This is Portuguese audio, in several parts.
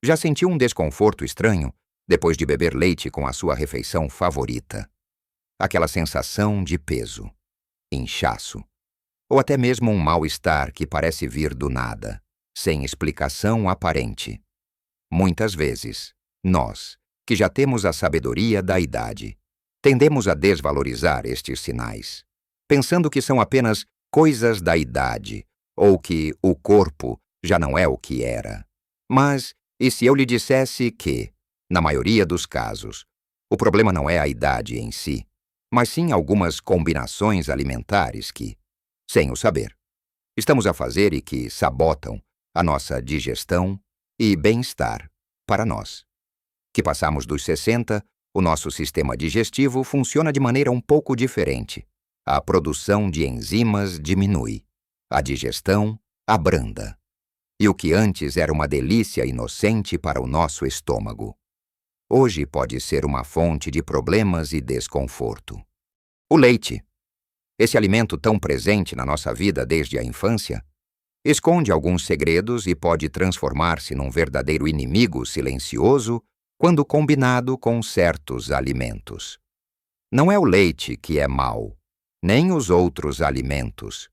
Já sentiu um desconforto estranho depois de beber leite com a sua refeição favorita? Aquela sensação de peso, inchaço, ou até mesmo um mal-estar que parece vir do nada, sem explicação aparente. Muitas vezes, nós, que já temos a sabedoria da idade, tendemos a desvalorizar estes sinais, pensando que são apenas coisas da idade, ou que o corpo já não é o que era. Mas, e se eu lhe dissesse que, na maioria dos casos, o problema não é a idade em si, mas sim algumas combinações alimentares que, sem o saber, estamos a fazer e que sabotam a nossa digestão e bem-estar para nós. Que passamos dos 60, o nosso sistema digestivo funciona de maneira um pouco diferente. A produção de enzimas diminui, a digestão abranda. E o que antes era uma delícia inocente para o nosso estômago, hoje pode ser uma fonte de problemas e desconforto. O leite, esse alimento tão presente na nossa vida desde a infância, esconde alguns segredos e pode transformar-se num verdadeiro inimigo silencioso quando combinado com certos alimentos. Não é o leite que é mau, nem os outros alimentos,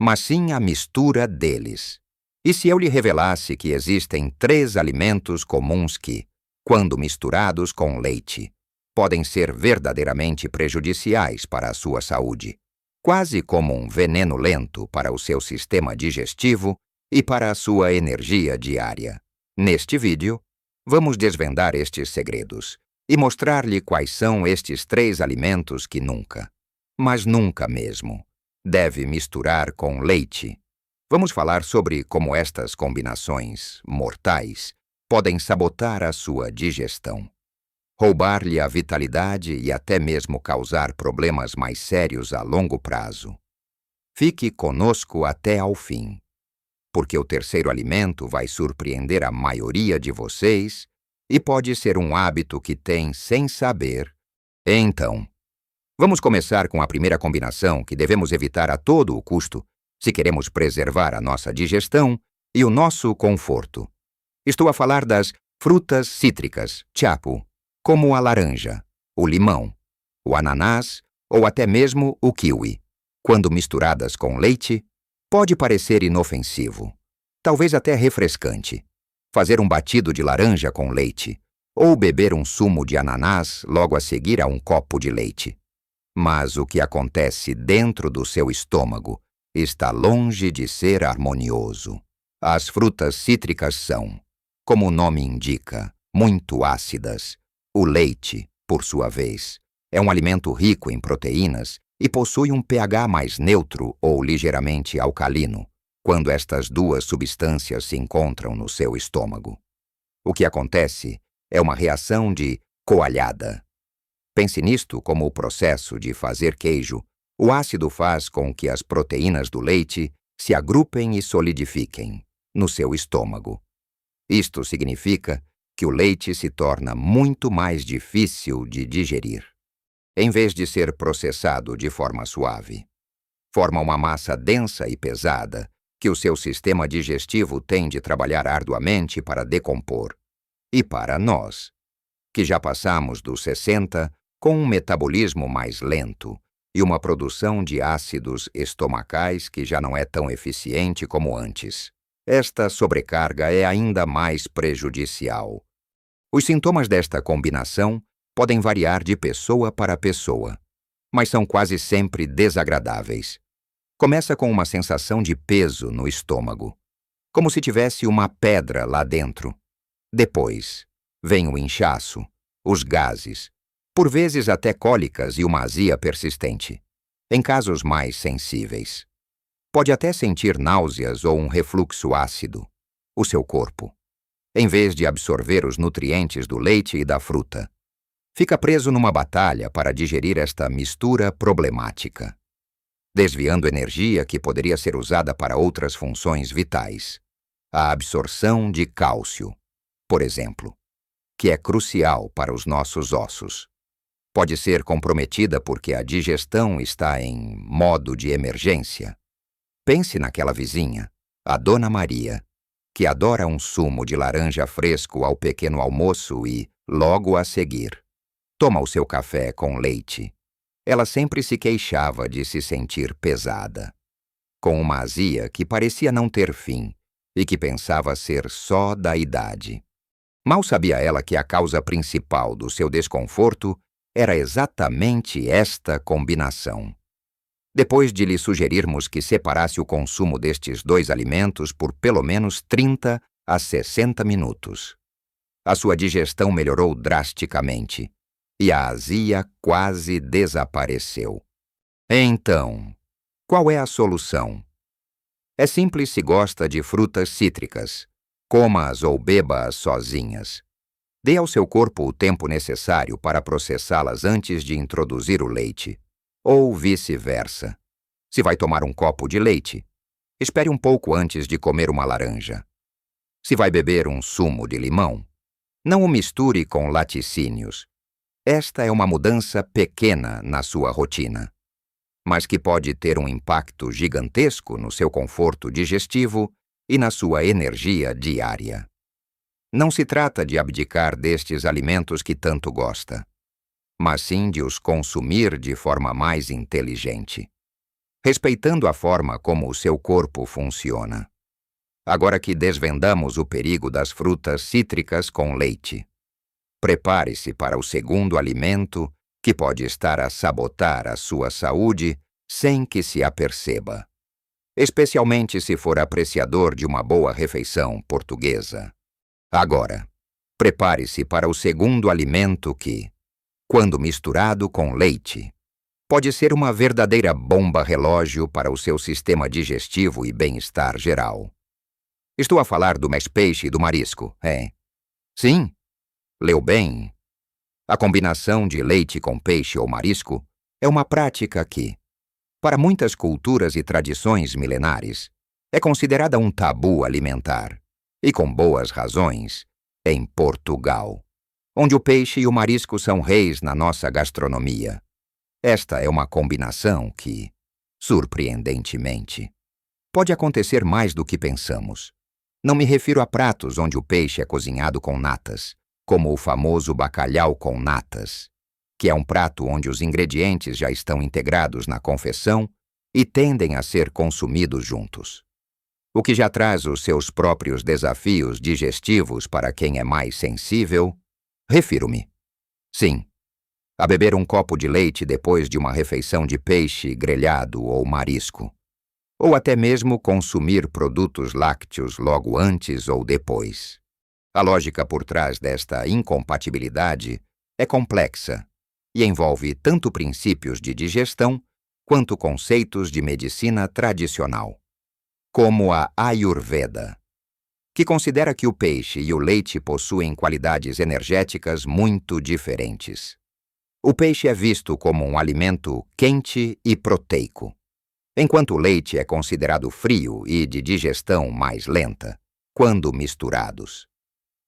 mas sim a mistura deles. E se eu lhe revelasse que existem 3 alimentos comuns que, quando misturados com leite, podem ser verdadeiramente prejudiciais para a sua saúde, quase como um veneno lento para o seu sistema digestivo e para a sua energia diária. Neste vídeo, vamos desvendar estes segredos e mostrar-lhe quais são estes 3 alimentos que nunca, mas nunca mesmo, deve misturar com leite. Vamos falar sobre como estas combinações mortais podem sabotar a sua digestão, roubar-lhe a vitalidade e até mesmo causar problemas mais sérios a longo prazo. Fique conosco até ao fim, porque o terceiro alimento vai surpreender a maioria de vocês e pode ser um hábito que tem sem saber. Então, vamos começar com a primeira combinação que devemos evitar a todo o custo se queremos preservar a nossa digestão e o nosso conforto. Estou a falar das frutas cítricas, chapu, como a laranja, o limão, o ananás ou até mesmo o kiwi. Quando misturadas com leite, pode parecer inofensivo, talvez até refrescante. Fazer um batido de laranja com leite ou beber um sumo de ananás logo a seguir a um copo de leite. Mas o que acontece dentro do seu estômago está longe de ser harmonioso. As frutas cítricas são, como o nome indica, muito ácidas. O leite, por sua vez, é um alimento rico em proteínas e possui um pH mais neutro ou ligeiramente alcalino, quando estas duas substâncias se encontram no seu estômago. O que acontece é uma reação de coalhada. Pense nisto como o processo de fazer queijo. O ácido faz com que as proteínas do leite se agrupem e solidifiquem no seu estômago. Isto significa que o leite se torna muito mais difícil de digerir, em vez de ser processado de forma suave. Forma uma massa densa e pesada que o seu sistema digestivo tem de trabalhar arduamente para decompor. E para nós, que já passamos dos 60, com um metabolismo mais lento e uma produção de ácidos estomacais que já não é tão eficiente como antes, esta sobrecarga é ainda mais prejudicial. Os sintomas desta combinação podem variar de pessoa para pessoa, mas são quase sempre desagradáveis. Começa com uma sensação de peso no estômago, como se tivesse uma pedra lá dentro. Depois, vem o inchaço, os gases, por vezes até cólicas e uma azia persistente, em casos mais sensíveis. Pode até sentir náuseas ou um refluxo ácido. O seu corpo, em vez de absorver os nutrientes do leite e da fruta, fica preso numa batalha para digerir esta mistura problemática, desviando energia que poderia ser usada para outras funções vitais. A absorção de cálcio, por exemplo, que é crucial para os nossos ossos, pode ser comprometida porque a digestão está em modo de emergência. Pense naquela vizinha, a Dona Maria, que adora um sumo de laranja fresco ao pequeno almoço e, logo a seguir, toma o seu café com leite. Ela sempre se queixava de se sentir pesada, com uma azia que parecia não ter fim e que pensava ser só da idade. Mal sabia ela que a causa principal do seu desconforto era exatamente esta combinação. Depois de lhe sugerirmos que separasse o consumo destes dois alimentos por pelo menos 30 a 60 minutos, a sua digestão melhorou drasticamente e a azia quase desapareceu. Então, qual é a solução? É simples se gosta de frutas cítricas. Coma-as ou beba-as sozinhas. Dê ao seu corpo o tempo necessário para processá-las antes de introduzir o leite. Ou vice-versa. Se vai tomar um copo de leite, espere um pouco antes de comer uma laranja. Se vai beber um sumo de limão, não o misture com laticínios. Esta é uma mudança pequena na sua rotina, mas que pode ter um impacto gigantesco no seu conforto digestivo e na sua energia diária. Não se trata de abdicar destes alimentos que tanto gosta, mas sim de os consumir de forma mais inteligente, respeitando a forma como o seu corpo funciona. Agora que desvendamos o perigo das frutas cítricas com leite, prepare-se para o segundo alimento que pode estar a sabotar a sua saúde sem que se aperceba, especialmente se for apreciador de uma boa refeição portuguesa. Agora, prepare-se para o segundo alimento que, quando misturado com leite, pode ser uma verdadeira bomba relógio para o seu sistema digestivo e bem-estar geral. Estou a falar do peixe e do marisco, é? Sim, leu bem. A combinação de leite com peixe ou marisco é uma prática que, para muitas culturas e tradições milenares, é considerada um tabu alimentar, e com boas razões, em Portugal, onde o peixe e o marisco são reis na nossa gastronomia. Esta é uma combinação que, surpreendentemente, pode acontecer mais do que pensamos. Não me refiro a pratos onde o peixe é cozinhado com natas, como o famoso bacalhau com natas, que é um prato onde os ingredientes já estão integrados na confecção e tendem a ser consumidos juntos, o que já traz os seus próprios desafios digestivos para quem é mais sensível. Refiro-me, sim, a beber um copo de leite depois de uma refeição de peixe grelhado ou marisco, ou até mesmo consumir produtos lácteos logo antes ou depois. A lógica por trás desta incompatibilidade é complexa e envolve tanto princípios de digestão quanto conceitos de medicina tradicional, como a Ayurveda, que considera que o peixe e o leite possuem qualidades energéticas muito diferentes. O peixe é visto como um alimento quente e proteico, enquanto o leite é considerado frio e de digestão mais lenta, quando misturados.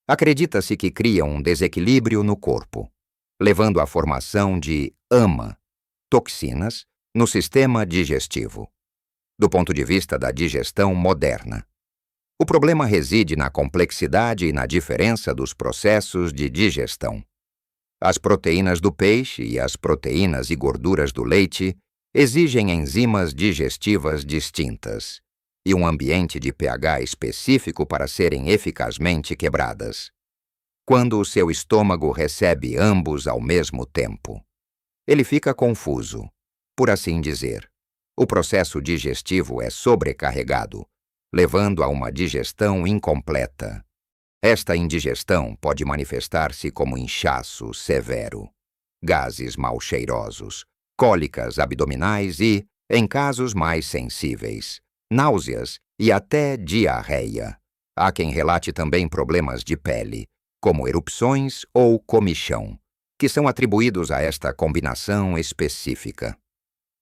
Acredita-se que criam um desequilíbrio no corpo, levando à formação de toxinas, no sistema digestivo, do ponto de vista da digestão moderna. O problema reside na complexidade e na diferença dos processos de digestão. As proteínas do peixe e as proteínas e gorduras do leite exigem enzimas digestivas distintas e um ambiente de pH específico para serem eficazmente quebradas. Quando o seu estômago recebe ambos ao mesmo tempo, ele fica confuso, por assim dizer. O processo digestivo é sobrecarregado, levando a uma digestão incompleta. Esta indigestão pode manifestar-se como inchaço severo, gases mal cheirosos, cólicas abdominais e, em casos mais sensíveis, náuseas e até diarreia. Há quem relate também problemas de pele, como erupções ou comichão, que são atribuídos a esta combinação específica.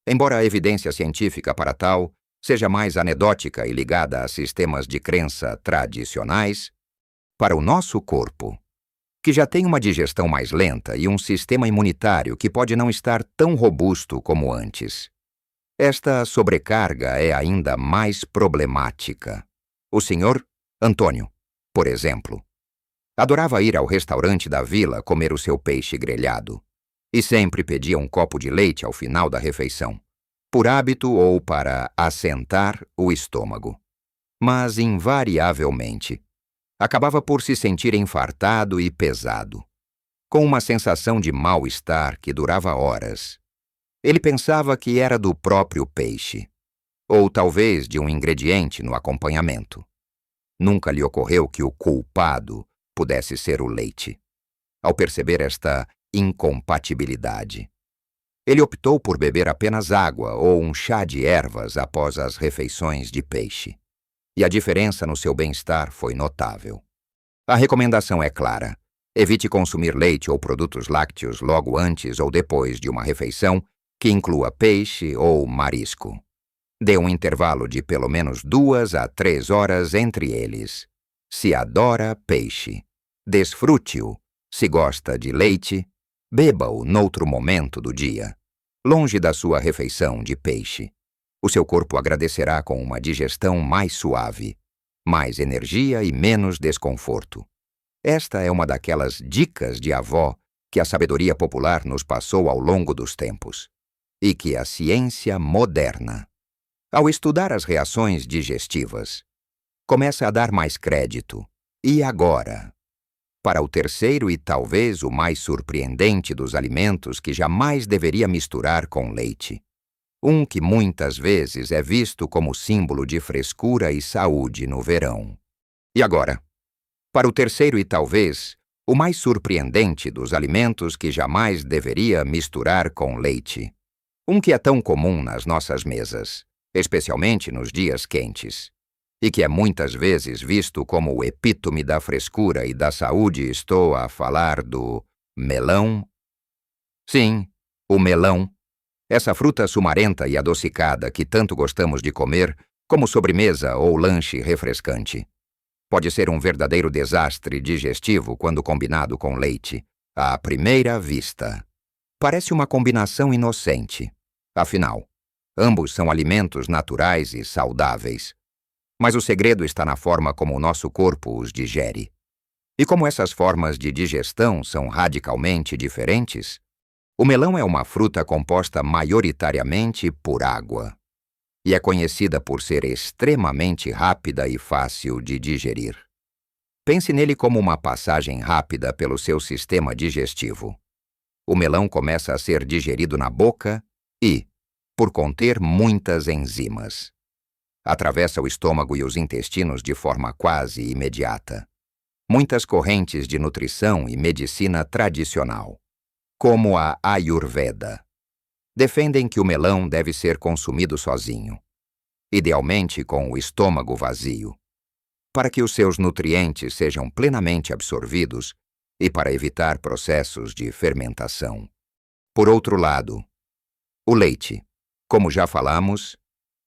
Embora a evidência científica para tal seja mais anedótica e ligada a sistemas de crença tradicionais, para o nosso corpo, que já tem uma digestão mais lenta e um sistema imunitário que pode não estar tão robusto como antes, esta sobrecarga é ainda mais problemática. O Sr. Antônio, por exemplo, adorava ir ao restaurante da vila comer o seu peixe grelhado e sempre pedia um copo de leite ao final da refeição, por hábito ou para assentar o estômago. Mas, invariavelmente, acabava por se sentir enfartado e pesado, com uma sensação de mal-estar que durava horas. Ele pensava que era do próprio peixe, ou talvez de um ingrediente no acompanhamento. Nunca lhe ocorreu que o culpado pudesse ser o leite. Ao perceber esta incompatibilidade, ele optou por beber apenas água ou um chá de ervas após as refeições de peixe. E a diferença no seu bem-estar foi notável. A recomendação é clara: evite consumir leite ou produtos lácteos logo antes ou depois de uma refeição que inclua peixe ou marisco. Dê um intervalo de pelo menos 2 a 3 horas entre eles. Se adora peixe, desfrute-o. Se gosta de leite, beba-o noutro momento do dia, longe da sua refeição de peixe. O seu corpo agradecerá com uma digestão mais suave, mais energia e menos desconforto. Esta é uma daquelas dicas de avó que a sabedoria popular nos passou ao longo dos tempos, e que a ciência moderna, ao estudar as reações digestivas, começa a dar mais crédito. E agora, para o terceiro e talvez o mais surpreendente dos alimentos que jamais deveria misturar com leite. Um que muitas vezes é visto como símbolo de frescura e saúde no verão. E agora, para o terceiro e talvez o mais surpreendente dos alimentos que jamais deveria misturar com leite. Um que é tão comum nas nossas mesas, especialmente nos dias quentes, e que é muitas vezes visto como o epítome da frescura e da saúde. Estou a falar do melão. Sim, o melão. Essa fruta sumarenta e adocicada que tanto gostamos de comer como sobremesa ou lanche refrescante. Pode ser um verdadeiro desastre digestivo quando combinado com leite, à primeira vista. Parece uma combinação inocente. Afinal, ambos são alimentos naturais e saudáveis. Mas o segredo está na forma como o nosso corpo os digere. E como essas formas de digestão são radicalmente diferentes, o melão é uma fruta composta maioritariamente por água e é conhecida por ser extremamente rápida e fácil de digerir. Pense nele como uma passagem rápida pelo seu sistema digestivo. O melão começa a ser digerido na boca e, por conter muitas enzimas, atravessa o estômago e os intestinos de forma quase imediata. Muitas correntes de nutrição e medicina tradicional, como a Ayurveda, defendem que o melão deve ser consumido sozinho, idealmente com o estômago vazio, para que os seus nutrientes sejam plenamente absorvidos e para evitar processos de fermentação. Por outro lado, o leite, como já falamos,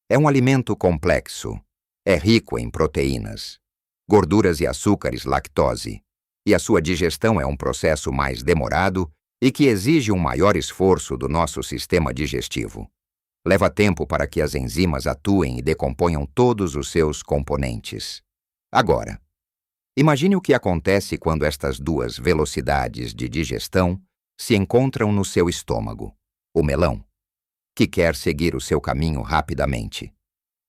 é um alimento complexo. É rico em proteínas, gorduras e açúcares lactose, e a sua digestão é um processo mais demorado e que exige um maior esforço do nosso sistema digestivo. Leva tempo para que as enzimas atuem e decomponham todos os seus componentes. Agora, imagine o que acontece quando estas duas velocidades de digestão se encontram no seu estômago. O melão, que quer seguir o seu caminho rapidamente,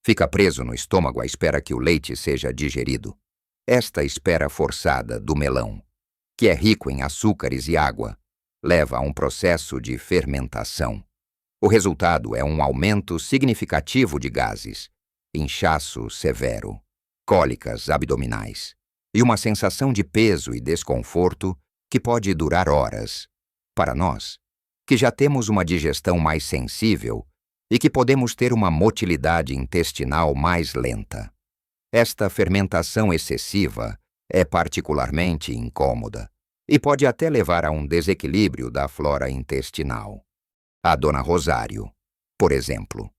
fica preso no estômago à espera que o leite seja digerido. Esta espera forçada do melão, que é rico em açúcares e água, leva a um processo de fermentação. O resultado é um aumento significativo de gases, inchaço severo, cólicas abdominais e uma sensação de peso e desconforto que pode durar horas. Para nós, que já temos uma digestão mais sensível e que podemos ter uma motilidade intestinal mais lenta, esta fermentação excessiva é particularmente incômoda e pode até levar a um desequilíbrio da flora intestinal. A Dona Rosário, por exemplo,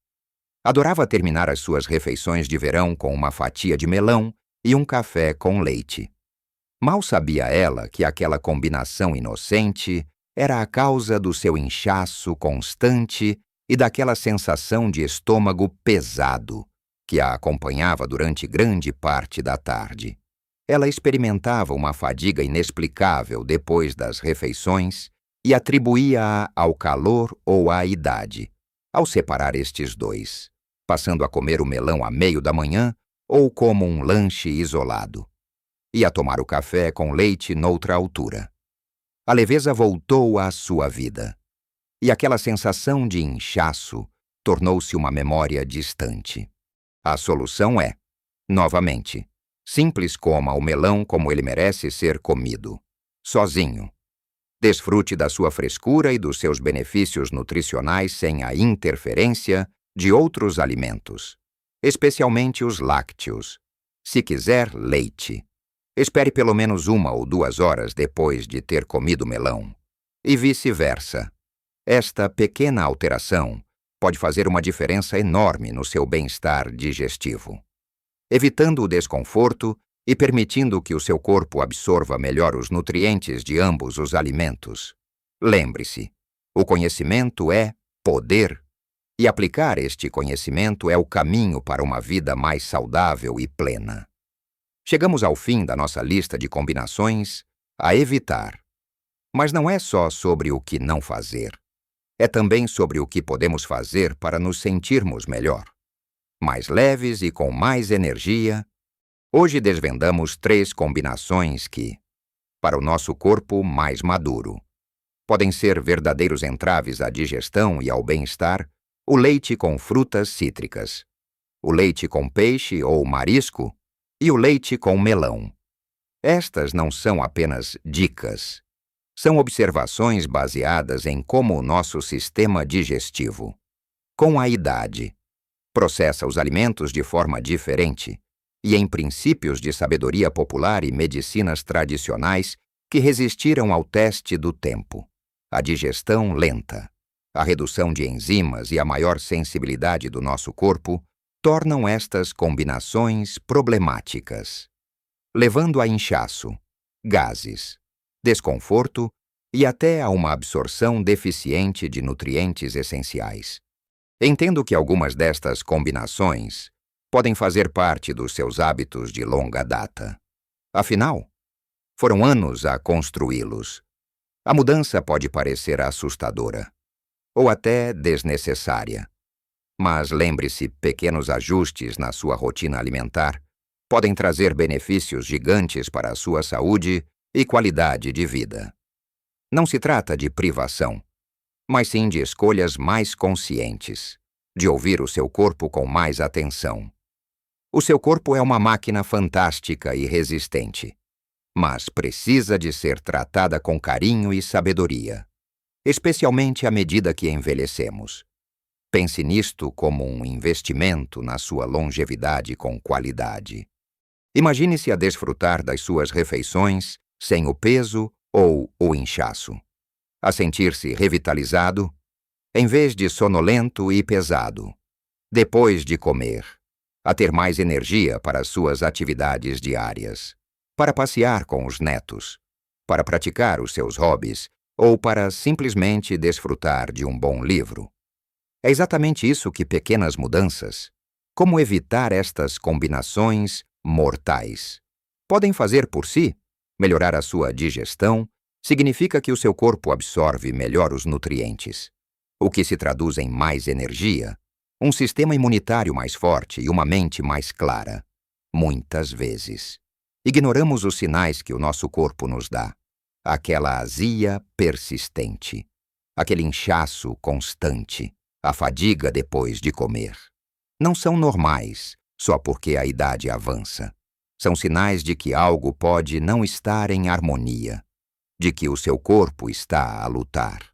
adorava terminar as suas refeições de verão com uma fatia de melão e um café com leite. Mal sabia ela que aquela combinação inocente era a causa do seu inchaço constante e daquela sensação de estômago pesado que a acompanhava durante grande parte da tarde. Ela experimentava uma fadiga inexplicável depois das refeições e atribuía-a ao calor ou à idade, ao separar estes dois, passando a comer o melão a meio da manhã ou como um lanche isolado, e a tomar o café com leite noutra altura. A leveza voltou à sua vida, e aquela sensação de inchaço tornou-se uma memória distante. A solução é, novamente, simples: coma o melão como ele merece ser comido, sozinho. Desfrute da sua frescura e dos seus benefícios nutricionais sem a interferência de outros alimentos, especialmente os lácteos. Se quiser leite, espere pelo menos 1 ou 2 horas depois de ter comido melão, e vice-versa. Esta pequena alteração pode fazer uma diferença enorme no seu bem-estar digestivo, evitando o desconforto e permitindo que o seu corpo absorva melhor os nutrientes de ambos os alimentos. Lembre-se, o conhecimento é poder, e aplicar este conhecimento é o caminho para uma vida mais saudável e plena. Chegamos ao fim da nossa lista de combinações a evitar. Mas não é só sobre o que não fazer. É também sobre o que podemos fazer para nos sentirmos melhor, mais leves e com mais energia. Hoje desvendamos 3 combinações que, para o nosso corpo mais maduro, podem ser verdadeiros entraves à digestão e ao bem-estar: o leite com frutas cítricas, o leite com peixe ou marisco e o leite com melão. Estas não são apenas dicas. São observações baseadas em como o nosso sistema digestivo, com a idade, processa os alimentos de forma diferente e em princípios de sabedoria popular e medicinas tradicionais que resistiram ao teste do tempo. A digestão lenta, a redução de enzimas e a maior sensibilidade do nosso corpo tornam estas combinações problemáticas, levando a inchaço, gases, desconforto e até a uma absorção deficiente de nutrientes essenciais. Entendo que algumas destas combinações podem fazer parte dos seus hábitos de longa data. Afinal, foram anos a construí-los. A mudança pode parecer assustadora, ou até desnecessária. Mas lembre-se, pequenos ajustes na sua rotina alimentar podem trazer benefícios gigantes para a sua saúde e qualidade de vida. Não se trata de privação, mas sim de escolhas mais conscientes, de ouvir o seu corpo com mais atenção. O seu corpo é uma máquina fantástica e resistente, mas precisa de ser tratada com carinho e sabedoria, especialmente à medida que envelhecemos. Pense nisto como um investimento na sua longevidade com qualidade. Imagine-se a desfrutar das suas refeições sem o peso ou o inchaço, a sentir-se revitalizado, em vez de sonolento e pesado, depois de comer, a ter mais energia para as suas atividades diárias, para passear com os netos, para praticar os seus hobbies ou para simplesmente desfrutar de um bom livro. É exatamente isso que pequenas mudanças, como evitar estas combinações mortais, podem fazer por si. Melhorar a sua digestão significa que o seu corpo absorve melhor os nutrientes, o que se traduz em mais energia, um sistema imunitário mais forte e uma mente mais clara. Muitas vezes, ignoramos os sinais que o nosso corpo nos dá. Aquela azia persistente, aquele inchaço constante, a fadiga depois de comer. Não são normais só porque a idade avança. São sinais de que algo pode não estar em harmonia, de que o seu corpo está a lutar.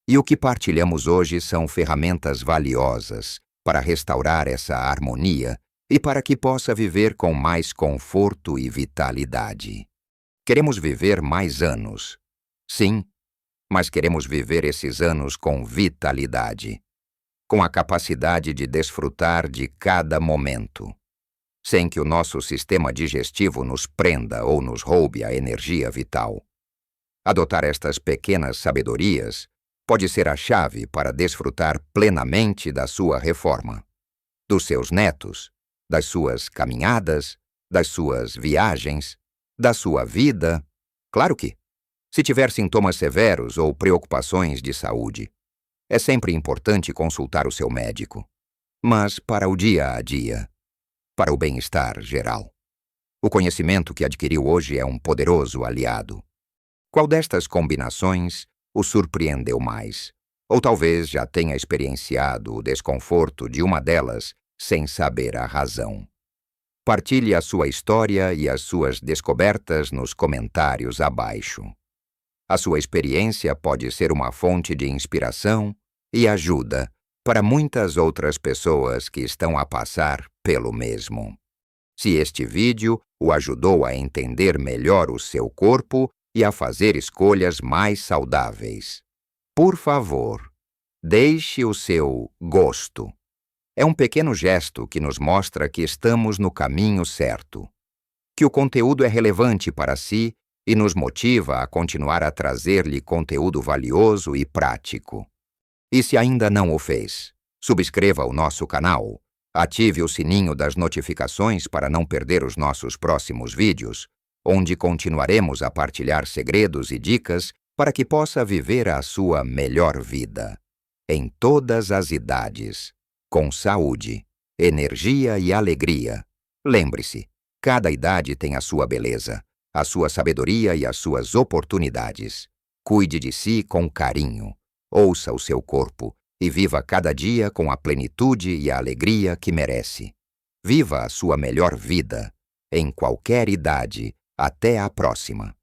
E o que partilhamos hoje são ferramentas valiosas para restaurar essa harmonia e para que possa viver com mais conforto e vitalidade. Queremos viver mais anos. Sim, mas queremos viver esses anos com vitalidade, com a capacidade de desfrutar de cada momento, sem que o nosso sistema digestivo nos prenda ou nos roube a energia vital. Adotar estas pequenas sabedorias pode ser a chave para desfrutar plenamente da sua reforma, dos seus netos das suas caminhadas, das suas viagens, da sua vida? Claro que, se tiver sintomas severos ou preocupações de saúde, é sempre importante consultar o seu médico. Mas para o dia a dia, para o bem-estar geral, o conhecimento que adquiriu hoje é um poderoso aliado. Qual destas combinações o surpreendeu mais? Ou talvez já tenha experienciado o desconforto de uma delas sem saber a razão. Partilhe a sua história e as suas descobertas nos comentários abaixo. A sua experiência pode ser uma fonte de inspiração e ajuda para muitas outras pessoas que estão a passar pelo mesmo. Se este vídeo o ajudou a entender melhor o seu corpo e a fazer escolhas mais saudáveis, por favor, deixe o seu gosto. É um pequeno gesto que nos mostra que estamos no caminho certo, que o conteúdo é relevante para si e nos motiva a continuar a trazer-lhe conteúdo valioso e prático. E se ainda não o fez, subscreva o nosso canal, ative o sininho das notificações para não perder os nossos próximos vídeos, onde continuaremos a partilhar segredos e dicas para que possa viver a sua melhor vida, em todas as idades, com saúde, energia e alegria. Lembre-se, cada idade tem a sua beleza, a sua sabedoria e as suas oportunidades. Cuide de si com carinho, ouça o seu corpo e viva cada dia com a plenitude e a alegria que merece. Viva a sua melhor vida, em qualquer idade. Até a próxima!